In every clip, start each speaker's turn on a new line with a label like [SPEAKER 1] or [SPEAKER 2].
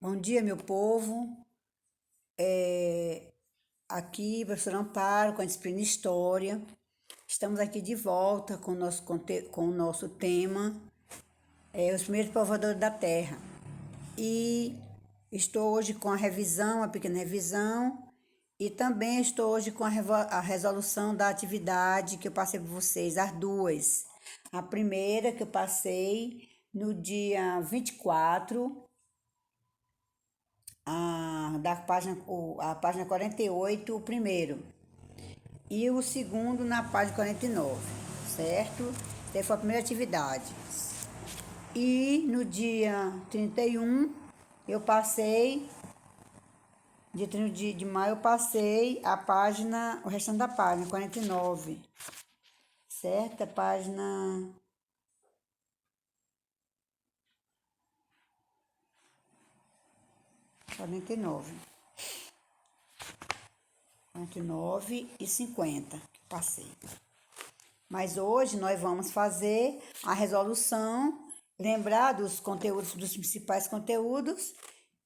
[SPEAKER 1] Bom dia, meu povo. Aqui, professor Amparo, com a disciplina História. Estamos aqui de volta com o nosso tema, os primeiros povoadores da Terra. E estou hoje com a revisão, a pequena revisão, e também estou hoje com a resolução da atividade que eu passei para vocês, as duas. A primeira que eu passei no dia 24, a página 48, o primeiro, e o segundo na página 49, certo? Essa foi a primeira atividade. E no dia 31, eu passei, dia 31 de maio, eu passei o restante da página 49, certo? A página 49. 49 e 50 que passei. Mas hoje nós vamos fazer a resolução, lembrar dos conteúdos, dos principais conteúdos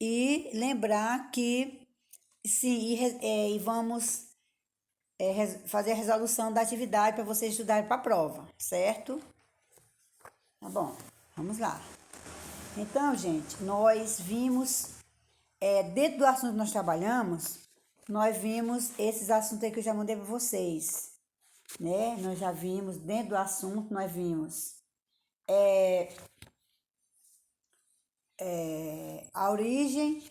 [SPEAKER 1] e lembrar que sim, e vamos fazer a resolução da atividade para vocês estudarem para a prova, certo? Tá bom, vamos lá. Então, gente, nós vimos, dentro do assunto que nós trabalhamos, nós vimos esses assuntos aí que eu já mandei para vocês, né? Nós já vimos, dentro do assunto, nós vimos a origem.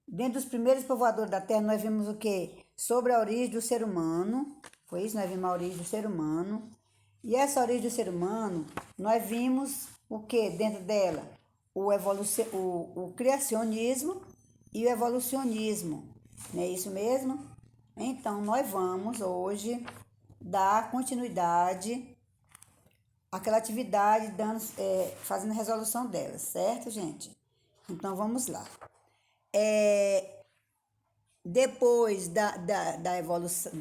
[SPEAKER 1] Dentro dos primeiros povoadores da Terra, nós vimos o quê? Sobre a origem do ser humano. Foi isso? Nós vimos a origem do ser humano. E essa origem do ser humano, nós vimos o quê dentro dela? O criacionismo e o evolucionismo. Não é isso mesmo? Então, nós vamos hoje dar continuidade àquela atividade, fazendo a resolução dela, certo, gente? Então, vamos lá. Depois da evolução,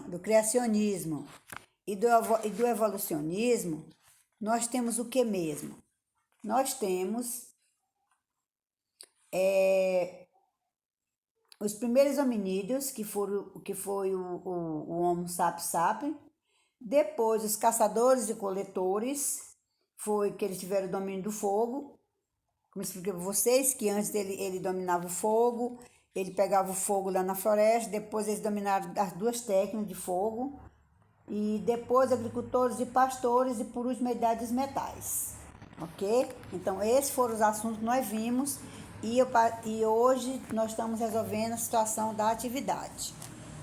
[SPEAKER 1] do criacionismo e do evolucionismo, nós temos o que mesmo? Nós temos os primeiros hominídeos, que foi o Homo sapiens sapiens. Depois, os caçadores e coletores, foi que eles tiveram o domínio do fogo. Como eu expliquei para vocês, que antes ele dominava o fogo, ele pegava o fogo lá na floresta, depois eles dominaram as duas técnicas de fogo, e depois agricultores e pastores, e por último a idade dos metais, ok? Então esses foram os assuntos que nós vimos, e hoje nós estamos resolvendo a situação da atividade,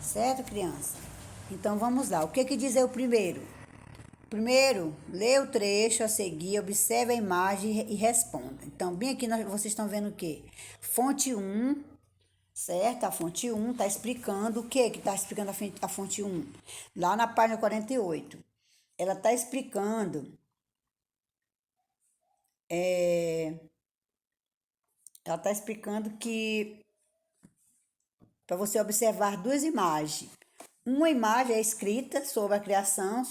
[SPEAKER 1] certo, criança? Então vamos lá, o que diz aí o primeiro? Primeiro, lê o trecho a seguir, observe a imagem e responda. Então, bem aqui vocês estão vendo o quê? Fonte 1, certo? A fonte 1 está explicando o quê que está explicando a fonte 1? Lá na página 48. Ela está explicando que para você observar duas imagens. Uma imagem é escrita sobre a criação,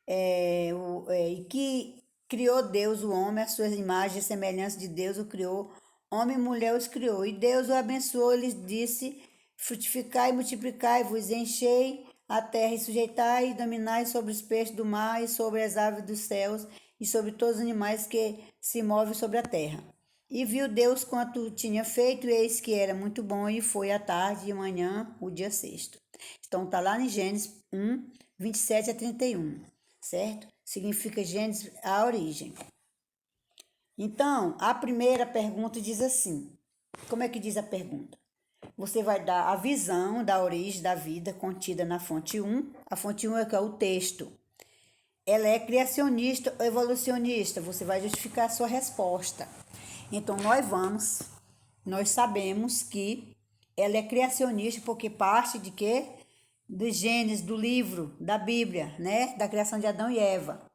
[SPEAKER 1] e que criou Deus o homem, a sua imagem e semelhança de Deus o criou, homem e mulher os criou. E Deus o abençoou, lhes disse: frutificai e multiplicai-vos, enchei a terra e sujeitai e dominai sobre os peixes do mar e sobre as aves dos céus e sobre todos os animais que se movem sobre a terra. E viu Deus quanto tinha feito, e eis que era muito bom, e foi à tarde e amanhã, o dia sexto. Então, está lá em Gênesis 1, 27 a 31, certo? Significa Gênesis, a origem. Então, a primeira pergunta diz assim, como é que diz a pergunta? Você vai dar a visão da origem da vida contida na fonte 1. A fonte 1 é que é o texto. Ela é criacionista ou evolucionista? Você vai justificar a sua resposta. Então, nós sabemos que ela é criacionista porque parte de quê? Do Gênesis, do livro, da Bíblia, né? Da criação de Adão e Eva.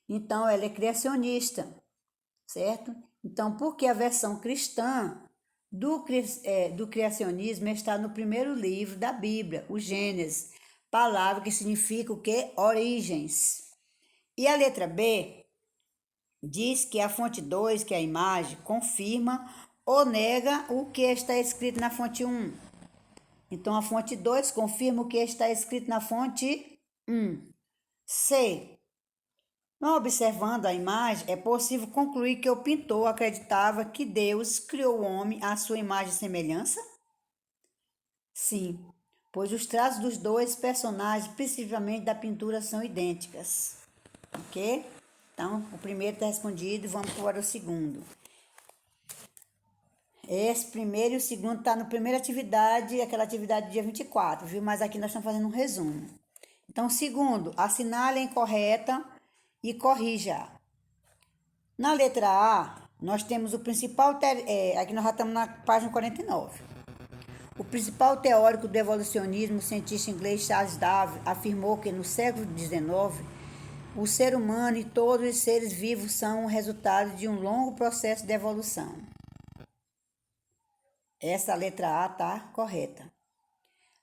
[SPEAKER 1] Então, ela é criacionista, certo? Então, porque a versão cristã do criacionismo está no primeiro livro da Bíblia, o Gênesis, palavra que significa o quê? Origens. E a letra B diz que a fonte 2, que é a imagem, confirma ou nega o que está escrito na fonte 1. Então, a fonte 2 confirma o que está escrito na fonte 1. C. Não observando a imagem, é possível concluir que o pintor acreditava que Deus criou o homem à sua imagem e semelhança? Sim, pois os traços dos dois personagens, principalmente da pintura, são idênticas. Ok? Então, o primeiro está respondido, vamos para o segundo. Esse primeiro e o segundo está na primeira atividade, aquela atividade do dia 24, viu? Mas aqui nós estamos fazendo um resumo. Então, segundo, assinale a incorreta e corrija. Na letra A, nós temos o principal, aqui nós já estamos na página 49. O principal teórico do evolucionismo, o cientista inglês Charles Darwin, afirmou que no século XIX, o ser humano e todos os seres vivos são o resultado de um longo processo de evolução. Essa letra A está correta.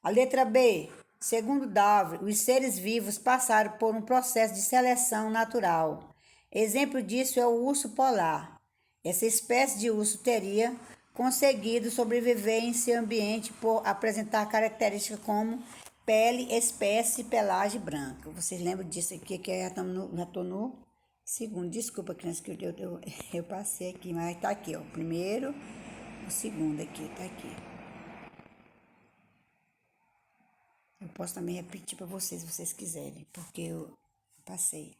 [SPEAKER 1] A letra B, segundo Darwin, os seres vivos passaram por um processo de seleção natural. Exemplo disso é o urso polar. Essa espécie de urso teria conseguido sobreviver em seu ambiente por apresentar características como pele, espécie e pelagem branca. Vocês lembram disso aqui, que já estou no segundo. Desculpa, criança, que eu passei aqui, mas está aqui, ó. O primeiro, o segundo aqui, está aqui. Eu posso também repetir para vocês, se vocês quiserem, porque eu passei.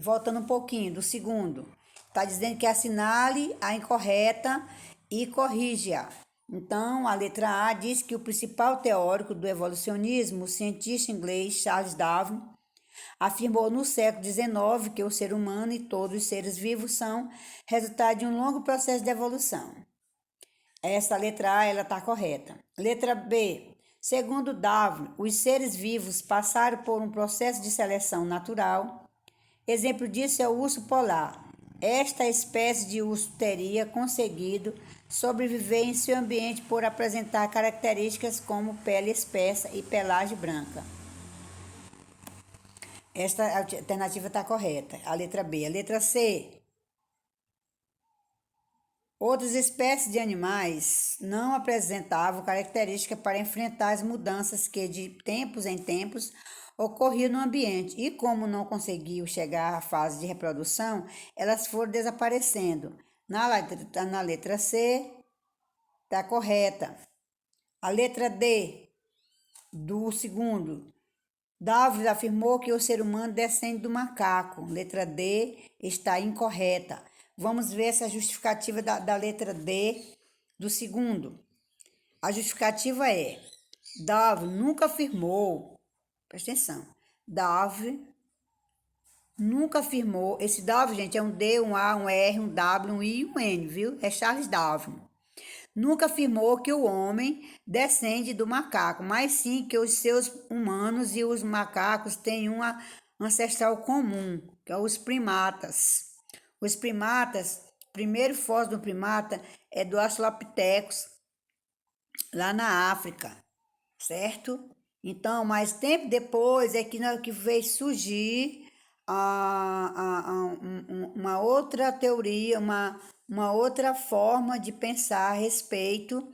[SPEAKER 1] Voltando um pouquinho do segundo, está dizendo que assinale a incorreta e corrija. Então, a letra A diz que o principal teórico do evolucionismo, o cientista inglês Charles Darwin, afirmou no século XIX que o ser humano e todos os seres vivos são resultado de um longo processo de evolução. Essa letra A, ela está correta. Letra B. Segundo Darwin, os seres vivos passaram por um processo de seleção natural. Exemplo disso é o urso polar. Esta espécie de urso teria conseguido sobreviver em seu ambiente por apresentar características como pele espessa e pelagem branca. Esta alternativa está correta. A letra B. A letra C. Outras espécies de animais não apresentavam características para enfrentar as mudanças que de tempos em tempos ocorriam no ambiente e, como não conseguiam chegar à fase de reprodução, elas foram desaparecendo. Na letra C, está correta. A letra D, do segundo, Darwin afirmou que o ser humano descende do macaco. Letra D está incorreta. Vamos ver essa justificativa da letra D do segundo. A justificativa é: Darwin nunca afirmou, presta atenção, Darwin nunca afirmou, esse Darwin, gente, é um D, um A, um R, um W, um I e um N, viu? É Charles Darwin. Nunca afirmou que o homem descende do macaco, mas sim que os seres humanos e os macacos têm uma ancestral comum, que é os primatas. Os primatas, o primeiro fóssil do primata é do Australopithecus, lá na África, certo? Então, mais tempo depois é que veio surgir uma outra teoria, uma outra forma de pensar a respeito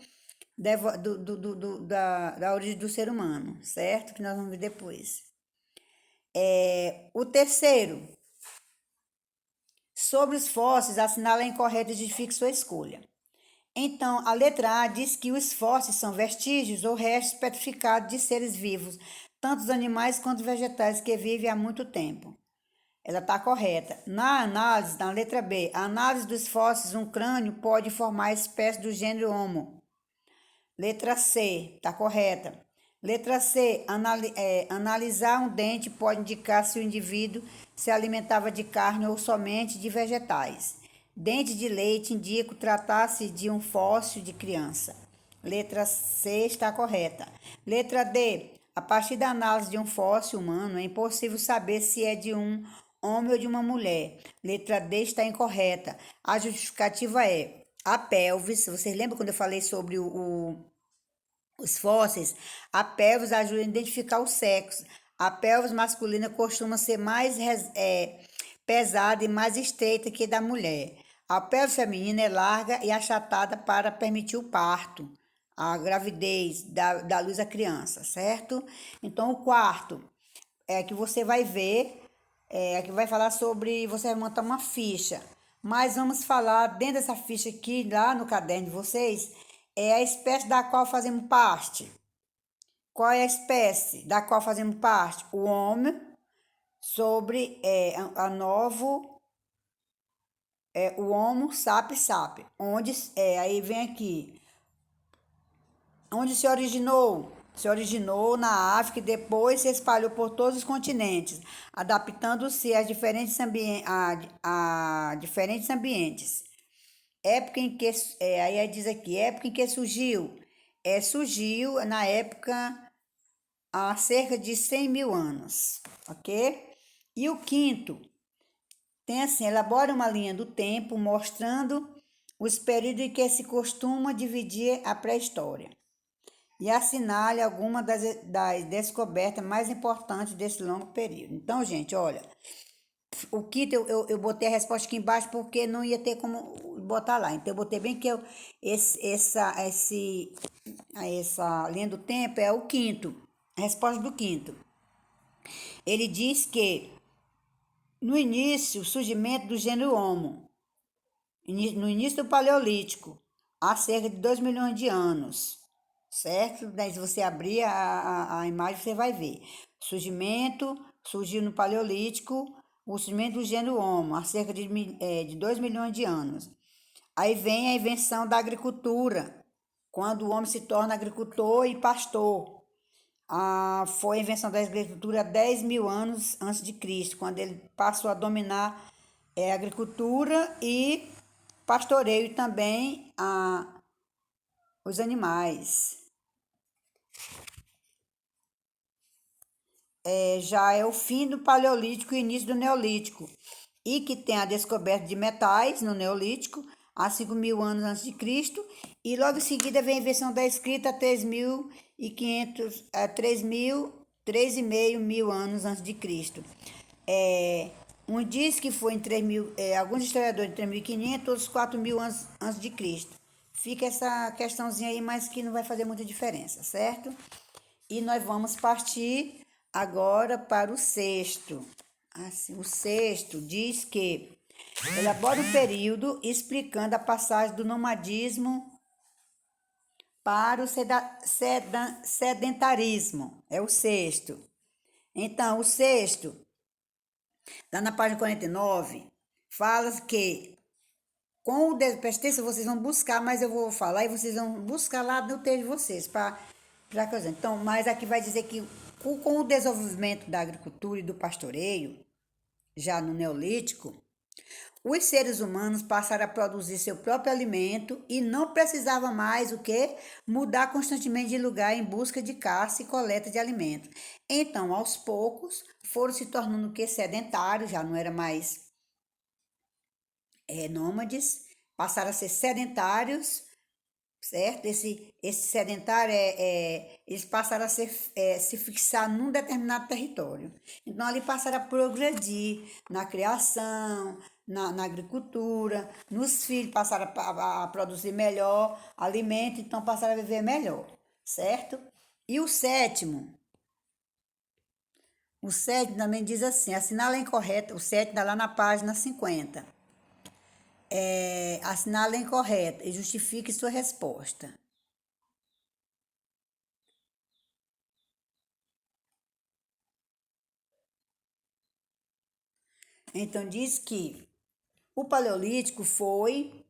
[SPEAKER 1] da origem do ser humano, certo? Que nós vamos ver depois. O terceiro, sobre os fósseis, assinala a incorreta e justifique sua escolha. Então, a letra A diz que os fósseis são vestígios ou restos petrificados de seres vivos, tanto os animais quanto os vegetais que vivem há muito tempo. Ela está correta. Na análise, na letra B, a análise dos fósseis, um crânio pode formar a espécie do gênero Homo. Letra C, está correta. Letra C, analisar um dente pode indicar se o indivíduo se alimentava de carne ou somente de vegetais. Dente de leite indica tratar-se de um fóssil de criança. Letra C está correta. Letra D, a partir da análise de um fóssil humano, é impossível saber se é de um homem ou de uma mulher. Letra D está incorreta. A justificativa é a pelvis. Vocês lembram quando eu falei sobre os fósseis? A pelvis ajuda a identificar o sexo. A pelvis masculina costuma ser mais pesada e mais estreita que a da mulher. A pelve feminina é larga e achatada para permitir o parto, a gravidez, da luz à criança, certo? Então, o quarto é que você vai ver, que vai falar sobre, você vai montar uma ficha. Mas vamos falar dentro dessa ficha aqui, lá no caderno de vocês, é a espécie da qual fazemos parte. Qual é a espécie da qual fazemos parte? O homem, sobre a novo, o Homo sapiens sapiens, onde, aí vem aqui, onde se originou? Se originou na África e depois se espalhou por todos os continentes, adaptando-se a diferentes ambientes. Época em que, aí diz aqui, época em que surgiu? Surgiu na época há cerca de 100 mil anos, ok? E o quinto, tem assim, elabora uma linha do tempo mostrando os períodos em que se costuma dividir a pré-história e assinale alguma das descobertas mais importantes desse longo período. Então, gente, olha, o quinto eu botei a resposta aqui embaixo porque não ia ter como botar lá. Então, eu botei bem que essa linha do tempo é o quinto, a resposta do quinto. Ele diz que no início, o surgimento do gênero Homo, no início do Paleolítico, há cerca de 2 milhões de anos, certo? Daí, se você abrir a imagem, você vai ver. Surgiu no Paleolítico, o surgimento do gênero Homo, há cerca de 2 milhões de anos. Aí vem a invenção da agricultura, quando o homem se torna agricultor e pastor. Foi a invenção da agricultura há 10 mil anos antes de Cristo, quando ele passou a dominar a agricultura e pastoreio também os animais. Já é o fim do Paleolítico e início do Neolítico, e que tem a descoberta de metais no Neolítico, há 5 mil anos antes de Cristo, e logo em seguida vem a invenção da escrita há 3.500, 3.000, mil anos antes de Cristo. Um diz que foi em 3.000, alguns historiadores em 3.500, outros 4.000 anos antes de Cristo. Fica essa questãozinha aí, mas que não vai fazer muita diferença, certo? E nós vamos partir agora para o sexto. Assim, o sexto diz que elabora um período explicando a passagem do nomadismo para o sedentarismo. É o sexto. Então, o sexto, lá na página 49, fala que com o presta vocês vão buscar, mas eu vou falar e vocês vão buscar lá no texto de vocês para coisa. Então, mas aqui vai dizer que com o desenvolvimento da agricultura e do pastoreio, já no Neolítico, os seres humanos passaram a produzir seu próprio alimento e não precisava mais o quê? Mudar constantemente de lugar em busca de caça e coleta de alimentos. Então, aos poucos, foram se tornando o quê? Sedentários, já não era mais nômades, passaram a ser sedentários, certo? Esse sedentário eles passaram a se fixar num determinado território. Então, ali passaram a progredir na criação, na agricultura, nos filhos passaram a produzir melhor alimento, então passaram a viver melhor, certo? E o sétimo também diz assim, assinala a incorreta, o sétimo está lá na página 50. Assinala a incorreta e justifique sua resposta. Então, diz que o Paleolítico foi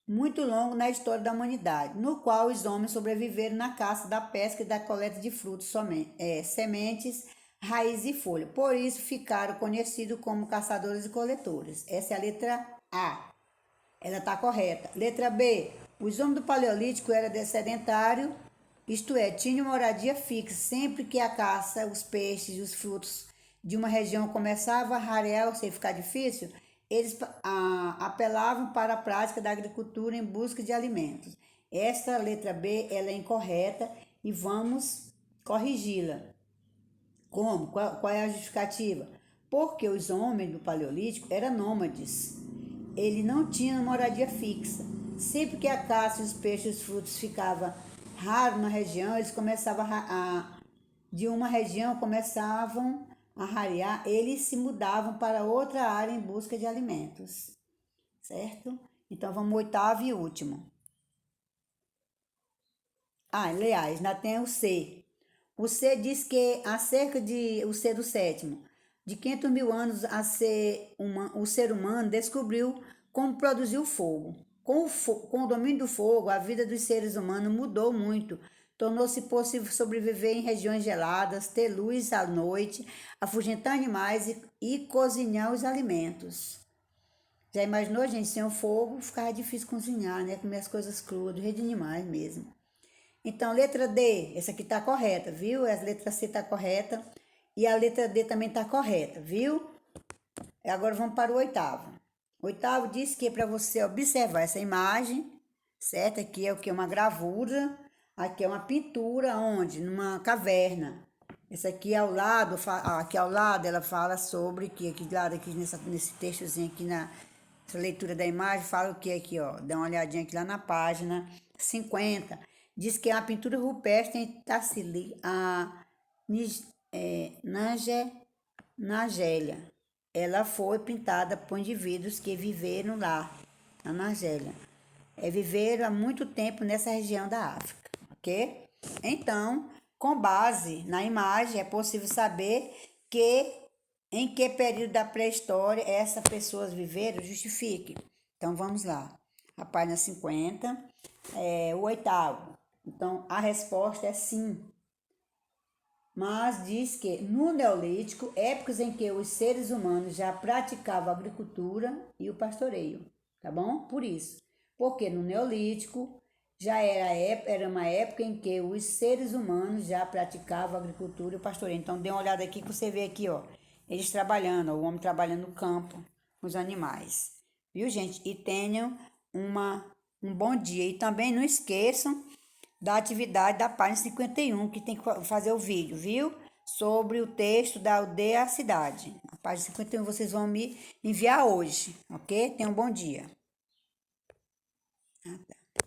[SPEAKER 1] muito longo na história da humanidade, no qual os homens sobreviveram na caça, da pesca e da coleta de frutos, sementes, raízes e folhas. Por isso ficaram conhecidos como caçadores e coletores. Essa é a letra A. Ela está correta. Letra B. Os homens do Paleolítico eram sedentários, isto é, tinham moradia fixa. Sempre que a caça, os peixes e os frutos de uma região começava a rarear ou ficar difícil, eles apelavam para a prática da agricultura em busca de alimentos. Esta letra B ela é incorreta e vamos corrigi-la. Como? Qual é a justificativa? Porque os homens do Paleolítico eram nômades ele não tinha moradia fixa. Sempre que a caça, os peixes, os frutos ficava raro na região, eles começavam de uma região começavam a rarear, eles se mudavam para outra área em busca de alimentos, certo? Então vamos ao oitavo e último. Aliás, ainda tem o C. O C diz que há cerca de, o C do sétimo, de 500 mil anos o ser humano descobriu como produzir o fogo. Com o domínio do fogo, a vida dos seres humanos mudou muito. Tornou-se possível sobreviver em regiões geladas, ter luz à noite, afugentar animais e cozinhar os alimentos. Já imaginou, gente, sem o fogo ficava difícil cozinhar, né? Comer as coisas cruas, do jeito de animais mesmo. Então, letra D, essa aqui tá correta, viu? A letra C tá correta e a letra D também tá correta, viu? E agora vamos para o oitavo. O oitavo diz que é para você observar essa imagem, certo? Aqui é o que? Uma gravura, aqui é uma pintura, onde? Numa caverna. Essa aqui ao lado, aqui ao lado ela fala sobre que aqui do lado aqui nesse textozinho aqui na essa leitura da imagem fala o que aqui, ó? Dá uma olhadinha aqui lá na página 50. Diz que é uma pintura rupestre em Tassili, Nigéria. Ela foi pintada por indivíduos que viveram lá, na Nigéria. Viveram há muito tempo nessa região da África, ok? Então, com base na imagem, é possível saber em que período da pré-história essas pessoas viveram, justifique. Então, vamos lá. A página 50, o oitavo. Então, a resposta é sim. Mas diz que no Neolítico, épocas em que os seres humanos já praticavam a agricultura e o pastoreio, tá bom? Por isso. Porque no Neolítico já era uma época em que os seres humanos já praticavam a agricultura e o pastoreio. Então, dê uma olhada aqui que você vê aqui, ó. Eles trabalhando, ó, o homem trabalhando no campo, com os animais. Viu, gente? E tenham um bom dia. E também não esqueçam da atividade da página 51, que tem que fazer o vídeo, viu? Sobre o texto da aldeia à cidade. A página 51 vocês vão me enviar hoje, ok? Tenham um bom dia.